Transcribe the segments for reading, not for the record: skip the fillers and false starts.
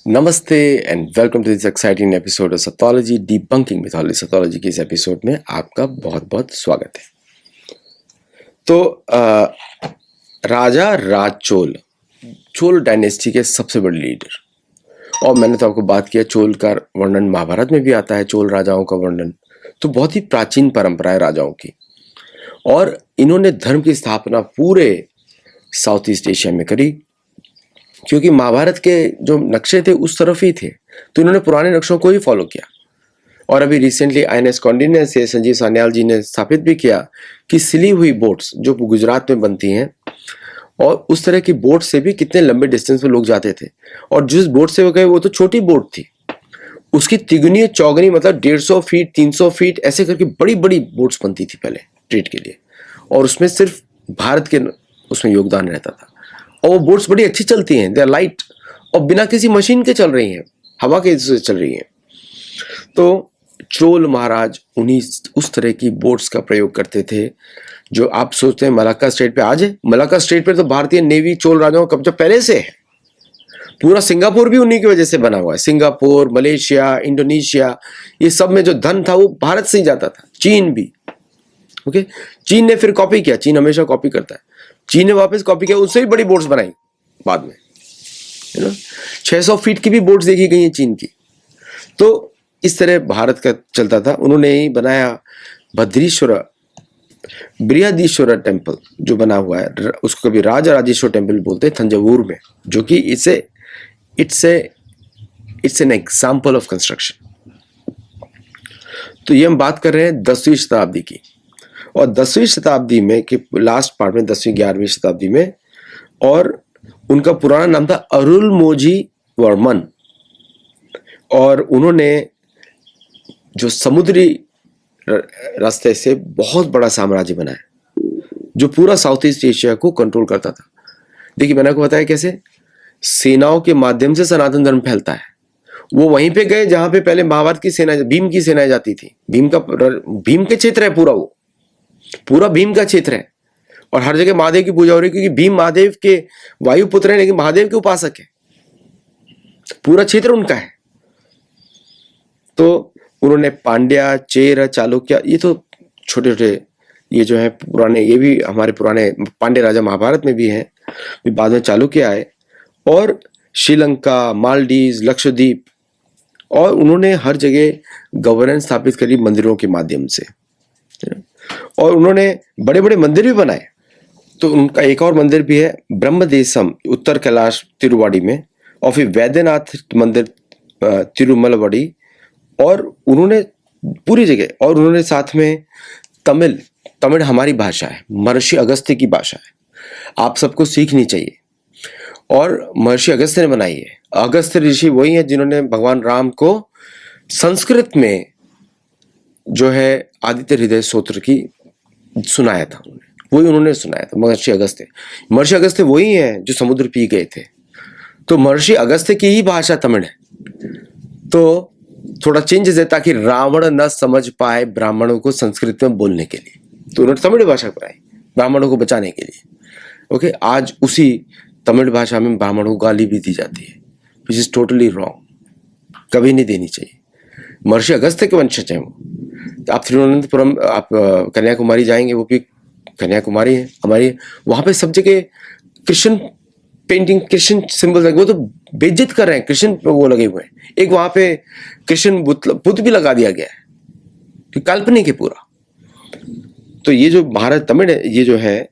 नमस्ते and welcome to this exciting episode of Satology debunking mythology. Satology के इस episode में आपका बहुत बहुत स्वागत है। तो राजा राजचोल, चोल डायनेस्टी के सबसे बड़े लीडर, और मैंने तो आपको बात किया चोल का वर्णन महाभारत में भी आता है, चोल राजाओं का वर्णन। तो बहुत ही प्राचीन परंपरा है राजाओं की, और इन्होंने धर्म की स्थापना पूरे साउथ ईस्ट एशिया में करी, क्योंकि महाभारत के जो नक्शे थे उस तरफ ही थे, तो इन्होंने पुराने नक्शों को ही फॉलो किया। और अभी रिसेंटली INS कौंडिन्य से संजीव सान्याल जी ने स्थापित भी किया कि सिली हुई बोट्स जो गुजरात में बनती हैं, और उस तरह की बोट से भी कितने लंबे डिस्टेंस पे लोग जाते थे, और जिस बोट से वो गए वो तो छोटी बोट थी, उसकी तिगुनी चौगनी मतलब 150 फीट 300 फीट ऐसे करके बड़ी बड़ी बोट्स बनती थी पहले ट्रेड के लिए, और उसमें सिर्फ भारत के उसमें योगदान रहता था। और वो बोट्स बड़ी अच्छी चलती हैं, दे आर लाइट, और बिना किसी मशीन के चल रही हैं, हवा के से चल रही हैं। तो चोल महाराज उन्हीं उस तरह की बोट्स का प्रयोग करते थे जो आप सोचते हैं मलाक्का स्ट्रेट पे आज है। मलाक्का स्ट्रेट पे तो भारतीय नेवी चोल राजाओं का कब्जा पहले से है। पूरा सिंगापुर भी उन्हीं की वजह से बना हुआ है। सिंगापुर, मलेशिया, इंडोनेशिया, ये सब में जो धन था वो भारत से ही जाता था। चीन भी, ओके, चीन ने फिर कॉपी किया, चीन हमेशा कॉपी करता है। चीन ने वापस कॉपी किया, उससे भी बड़ी बोट्स बनाई बाद में, है ना। 600 फीट की भी बोट्स देखी गई हैं चीन की। तो इस तरह भारत का चलता था। उन्होंने ही बनाया भद्रीश्वर बृहदीश्वर टेम्पल जो बना हुआ है, उसको कभी राजा राजेश्वर टेम्पल बोलते हैं थंजावुर में, जो कि it's an example of construction. तो ये हम बात कर रहे हैं 10वीं शताब्दी की, और 10वीं शताब्दी में कि लास्ट पार्ट में 10वीं 11वीं शताब्दी में, और उनका पुराना नाम था अरुलमोझी वर्मन, और उन्होंने जो समुद्री रास्ते से बहुत बड़ा साम्राज्य बनाया जो पूरा साउथ ईस्ट एशिया को कंट्रोल करता था। देखिए मैंने आपको बताया कैसे सेनाओं के माध्यम से सनातन धर्म फैलता है। वो वहीं पे गए जहां पे पहले महाभारत की सेना, भीम की सेनाएं जाती थी। भीम के क्षेत्र है पूरा, वो पूरा भीम का क्षेत्र है, और हर जगह महादेव की पूजा हो रही है, क्योंकि भीम महादेव के वायुपुत्र हैं लेकिन महादेव के उपासक है। पूरा क्षेत्र उनका है। तो उन्होंने पांड्या, चेर, चालुक्य, ये तो छोटे छोटे ये जो है पुराने, ये भी हमारे पुराने पांड्य राजा महाभारत में भी हैं, बाद में चालुक्य आए, और श्रीलंका, मालदीव, लक्षद्वीप, और उन्होंने हर जगह गवर्नेंस स्थापित करी मंदिरों के माध्यम से, और उन्होंने बड़े बड़े मंदिर भी बनाए। तो उनका एक और मंदिर भी है ब्रह्मदेशम उत्तर कैलाश तिरुवाड़ी में, और फिर वैद्यनाथ मंदिर तिरुमलवाड़ी, और उन्होंने पूरी जगह, और उन्होंने साथ में तमिल हमारी भाषा है, महर्षि अगस्त्य की भाषा है, आप सबको सीखनी चाहिए, और महर्षि अगस्त्य ने बनाई है। अगस्त्य ऋषि वही है जिन्होंने भगवान राम को संस्कृत में जो है आदित्य हृदय स्तोत्र की सुनाया था, वही उन्होंने सुनाया था, महर्षि अगस्त्य। महर्षि अगस्त्य वही है जो समुद्र पी गए थे। तो महर्षि अगस्त्य की ही भाषा तमिल है। तो थोड़ा चेंजेस है ताकि रावण न समझ पाए ब्राह्मणों को संस्कृत में बोलने के लिए, तो उन्होंने तमिल भाषा बनाई ब्राह्मणों को बचाने के लिए। ओके, आज उसी तमिल भाषा में ब्राह्मणों को गाली भी दी जाती है, विच इज टोटली रॉन्ग, कभी नहीं देनी चाहिए। महर्षि अगस्त्य के वंशज हैं वो। आप तिरुवनंतपुरम, आप कन्याकुमारी जाएंगे, वो भी कन्याकुमारी है हमारी, वहां पे सब जगह कृष्ण पेंटिंग, कृष्ण सिंबल लगे, वो तो बेइज्जत कर रहे हैं, कृष्ण वो लगे हुए हैं। एक वहां पे कृष्ण बुद्ध भी लगा दिया गया है, तो काल्पनिक है पूरा। तो ये जो भारत तमिल ये जो है,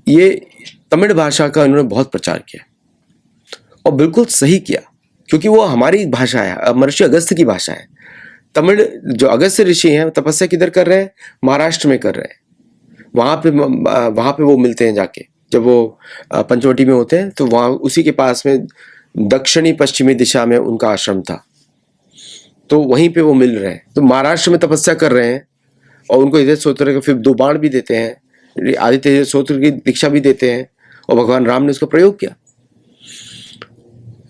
ये तमिल भाषा का इन्होंने बहुत प्रचार किया, और बिल्कुल सही किया, क्योंकि वो हमारी भाषा है, महर्षि अगस्त्य की भाषा है। तमिल जो अगस्त्य ऋषि हैं तपस्या किधर कर रहे हैं? महाराष्ट्र में कर रहे हैं। वहां पे वो मिलते हैं जाके, जब वो पंचवटी में होते हैं, तो वहां उसी के पास में दक्षिणी पश्चिमी दिशा में उनका आश्रम था, तो वहीं पे वो मिल रहे हैं। तो महाराष्ट्र में तपस्या कर रहे हैं, और उनको हृदय स्तोत्र का फिर 2 बाण भी देते हैं, आदित्य हृदय स्तोत्र की दीक्षा भी देते हैं, और भगवान राम ने उसका प्रयोग किया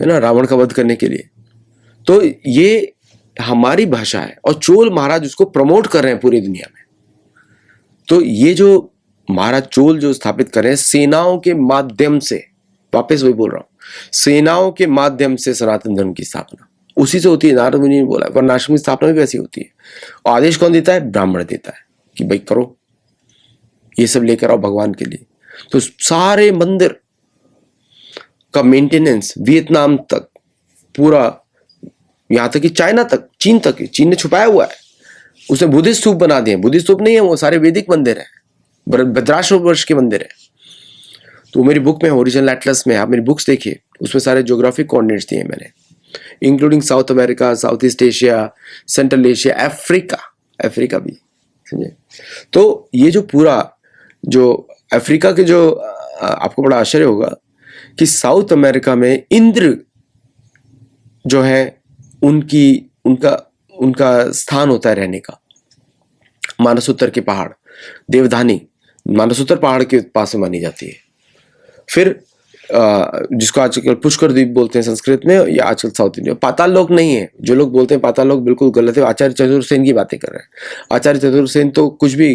है ना, रावण का वध करने के लिए। तो ये हमारी भाषा है, और चोल महाराज उसको प्रमोट कर रहे हैं पूरी दुनिया में। तो ये जो महाराज चोल जो स्थापित कर रहे हैं सेनाओं के माध्यम से, वापस वही बोल रहा हूं, सेनाओं के माध्यम से सनातन धर्म की स्थापना उसी से होती है। नारद मुनि ने बोला, वर्णाश्रम की स्थापना भी वैसी होती है। और आदेश कौन देता है? ब्राह्मण देता है कि भाई करो, ये सब लेकर आओ भगवान के लिए। तो सारे मंदिर का मेंटेनेंस वियतनाम तक, पूरा यहां तक कि चाइना तक, चीन तक, चीन ने छुपाया हुआ है, उसने बुद्धिस्ट स्तूप बना दिए। बुद्धिस्ट स्तूप नहीं है वो, सारे वैदिक मंदिर है, भद्राश्र वर्ष के मंदिर है। तो मेरी बुक में ओरिजिनल एटलस में, आप मेरी बुक्स देखिए, उसमें सारे ज्योग्राफिक कोऑर्डिनेट्स दिए मैंने, including south America, south east Asia, central Asia, Africa भी, समझे। तो ये जो पूरा जो अफ्रीका के जो आपको बड़ा आश्चर्य होगा कि साउथ अमेरिका में इंद्र जो है उनका स्थान होता है रहने का। मानसोत्तर के पहाड़, देवधानी मानसोत्तर पहाड़ के पास में मानी जाती है। फिर जिसको आजकल पुष्कर द्वीप बोलते हैं संस्कृत में, या आजकल साउथ इंडिया, पाताल लोक नहीं है। जो लोग बोलते हैं पाताल लोक, बिल्कुल गलत है। आचार्य चतुर्सेन की बातें कर रहे हैं। आचार्य चतुर्सेन तो कुछ भी,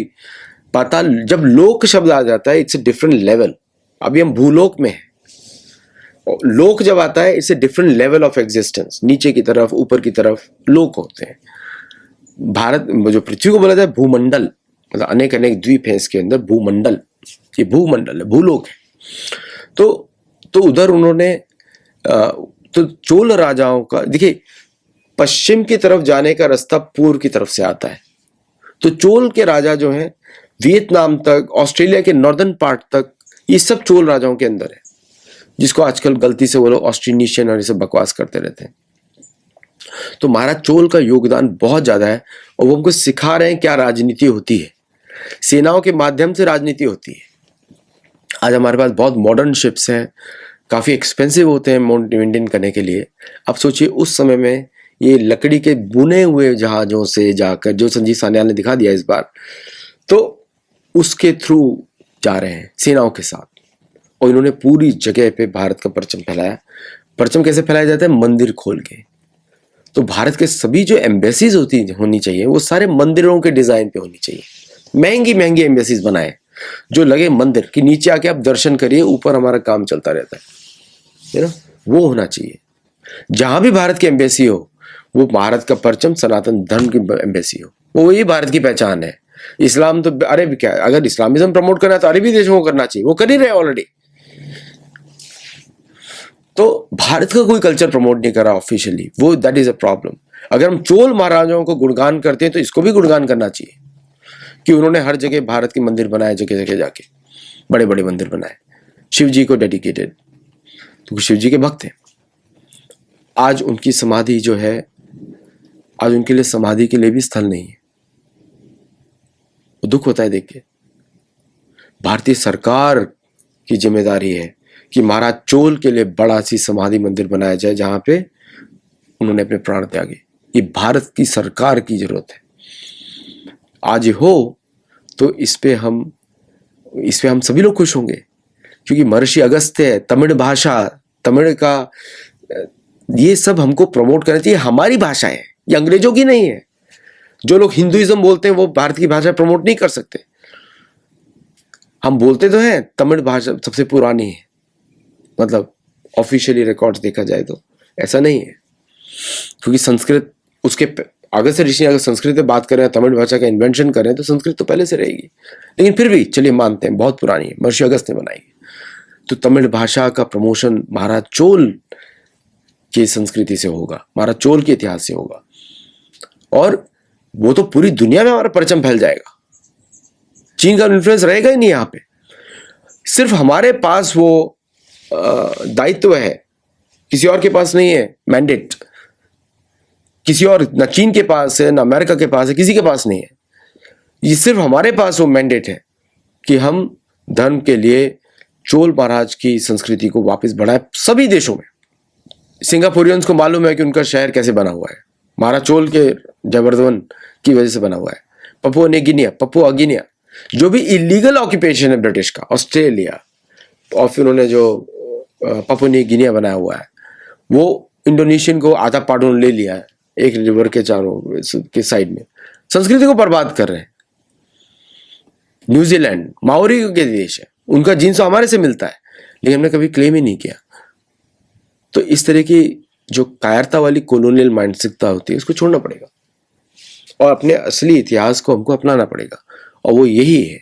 पाताल, जब लोक शब्द आ जाता है इट्स ए डिफरेंट लेवल। अभी हम भूलोक में हैं, लोक जब आता है it's a different level of existence. नीचे की तरफ, ऊपर की तरफ लोक होते हैं। भारत जो पृथ्वी को बोला जाता है भूमंडल, मतलब अनेक अनेक द्वीप है इसके अंदर, भूमंडल, ये भूमंडल है, भूलोक है। तो उधर उन्होंने तो चोल राजाओं का, देखिए पश्चिम की तरफ जाने का रास्ता पूर्व की तरफ से आता है। तो चोल के राजा जो हैं वियतनाम तक, ऑस्ट्रेलिया के नॉर्दर्न पार्ट तक, ये सब चोल राजाओं के अंदर है, जिसको आजकल गलती से वो लोग ऑस्ट्रेनिशियन और ये सब बकवास करते रहते हैं। तो महाराज चोल का योगदान बहुत ज्यादा है, और वो हमको सिखा रहे हैं क्या राजनीति होती है। सेनाओं के माध्यम से राजनीति होती है। आज हमारे पास बहुत मॉडर्न शिप्स हैं, काफी एक्सपेंसिव होते हैं मेंटेन करने के लिए। अब सोचिए उस समय में ये लकड़ी के बुने हुए जहाजों से जाकर, जो संजीव सान्याल ने दिखा दिया इस बार, तो उसके थ्रू जा रहे हैं सेनाओं के साथ, और इन्होंने पूरी जगह पे भारत का परचम फैलाया। परचम कैसे फैलाया जाता है? मंदिर खोल के। तो भारत के सभी जो एम्बेसीज होनी चाहिए वो सारे मंदिरों के डिजाइन पे होनी चाहिए। महंगी महंगी एम्बेसीज बनाए जो लगे मंदिर कि नीचे आके आप दर्शन करिए, ऊपर हमारा काम चलता रहता है ना, वो होना चाहिए। जहां भी भारत की एम्बेसी हो वो भारत का परचम सनातन धर्म की एम्बेसी हो, वो वही भारत की पहचान है। इस्लाम तो अरब क्या, अगर इस्लामिज्म प्रमोट करना है तो अरबी देशों को करना चाहिए, वो कर ही रहे ऑलरेडी। तो भारत का कोई कल्चर प्रमोट नहीं कर रहा ऑफिशियली, वो दैट इज अ प्रॉब्लम। अगर हम चोल महाराजाओं को गुणगान करते हैं तो इसको भी गुणगान करना चाहिए कि उन्होंने हर जगह भारत के मंदिर बनाए, जगह जगह जाके बड़े बड़े मंदिर बनाए, शिव जी को डेडिकेटेड, तो शिव जी के भक्त हैं। आज उनकी समाधि जो है, आज उनके लिए समाधि के लिए भी स्थल नहीं है। दुख होता है देख के। भारतीय सरकार की जिम्मेदारी है कि महाराज चोल के लिए बड़ा सी समाधि मंदिर बनाया जाए जहां पे उन्होंने अपने प्राण त्यागे। ये भारत की सरकार की जरूरत है। आज हो तो इस पे हम सभी लोग खुश होंगे, क्योंकि महर्षि अगस्त्य, तमिल भाषा, तमिल का ये सब हमको प्रमोट करना चाहिए। हमारी भाषा है, ये अंग्रेजों की नहीं है। जो लोग हिंदुइज्म बोलते हैं वो भारत की भाषा प्रमोट नहीं कर सकते। हम बोलते तो हैं तमिल भाषा सबसे पुरानी है, मतलब ऑफिशियली रिकॉर्ड्स देखा जाए तो ऐसा नहीं है, क्योंकि संस्कृत उसके अगर से ऋषि अगर संस्कृत में बात करें, तमिल भाषा का इन्वेंशन करें तो संस्कृत तो पहले से रहेगी, लेकिन फिर भी चलिए मानते हैं बहुत पुरानी है, महर्षि अगस्त्य ने बनाई। तो तमिल भाषा का प्रमोशन महाराज चोल की संस्कृति से होगा, महाराज चोल के इतिहास से होगा, और वो तो पूरी दुनिया में हमारा परचम फैल जाएगा। चीन का इन्फ्लुएंस रहेगा ही नहीं यहाँ पे। सिर्फ हमारे पास वो दायित्व है, किसी और के पास नहीं है मैंडेट। किसी और, ना चीन के पास है, ना अमेरिका के पास है, किसी के पास नहीं है। ये सिर्फ हमारे पास वो मैंडेट है कि हम धर्म के लिए चोल महाराज की संस्कृति को वापस बढ़ाएं सभी देशों में। सिंगापुरियंस को मालूम है कि उनका शहर कैसे बना हुआ है, महाराज चोल के जबरदस्त की वजह से बना हुआ है। पपुआ गिनिया जो भी इलीगल ऑक्यूपेशन है ब्रिटिश का, ऑस्ट्रेलिया, और फिर उन्होंने जो पपुआ न्यू गिनिया बनाया हुआ है, वो इंडोनेशियन को आधा पार्ट उन्होंने ले लिया है, एक रिवर के चारों के साइड में। संस्कृति को बर्बाद कर रहे हैं। न्यूजीलैंड माओरी के देश है, उनका जीन्स हमारे से मिलता है, लेकिन हमने कभी क्लेम ही नहीं किया। तो इस तरह की जो कायरता वाली कॉलोनियल मानसिकता होती है उसको छोड़ना पड़ेगा और अपने असली इतिहास को हमको अपनाना पड़ेगा। और वो यही है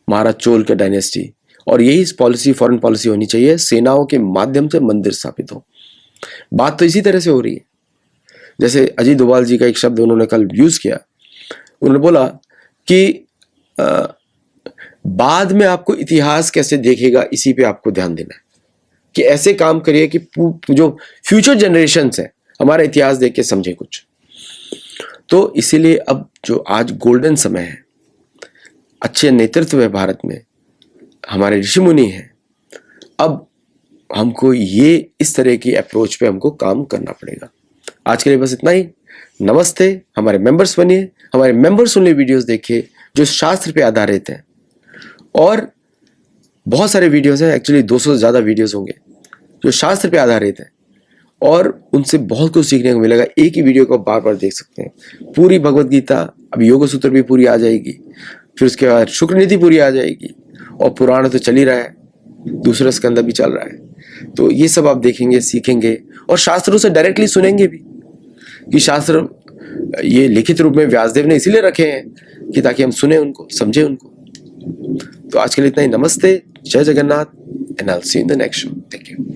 महाराज चोल का डायनेस्टी। और यही पॉलिसी, फॉरेन पॉलिसी होनी चाहिए, सेनाओं के माध्यम से मंदिर स्थापित हो। बात तो इसी तरह से हो रही है। जैसे अजीत डोभाल जी का एक शब्द उन्होंने कल यूज किया, उन्होंने बोला कि बाद में आपको इतिहास कैसे देखेगा इसी पे आपको ध्यान देना है, कि ऐसे काम करिए कि जो फ्यूचर जनरेशन्स हैं हमारा इतिहास देख के समझे कुछ। तो इसीलिए अब जो आज गोल्डन समय है, अच्छे नेतृत्व है भारत में, हमारे ऋषि मुनि हैं, अब हमको ये इस तरह की अप्रोच पे हमको काम करना पड़ेगा। आज के लिए बस इतना ही। नमस्ते। हमारे मेंबर्स बनिए, हमारे मेंबर्स ओनली वीडियोस देखिए जो शास्त्र पे आधारित हैं। और बहुत सारे वीडियोस हैं, एक्चुअली 200 से ज़्यादा वीडियोस होंगे जो शास्त्र पे आधारित हैं और उनसे बहुत कुछ सीखने को मिलेगा। एक ही वीडियो को बार बार देख सकते हैं। पूरी भगवत गीता, अब योग सूत्र भी पूरी आ जाएगी, फिर उसके बाद शुक्र नीति पूरी आ जाएगी, और पुराण तो चल ही रहा है, दूसरा स्कंद भी चल रहा है। तो ये सब आप देखेंगे, सीखेंगे और शास्त्रों से डायरेक्टली सुनेंगे भी, कि शास्त्र ये लिखित रूप में व्यासदेव ने इसीलिए रखे हैं कि ताकि हम सुने उनको, समझे उनको। तो आज के लिए इतना ही। नमस्ते, जय Jagannath, and I will see you in the next show. Thank you.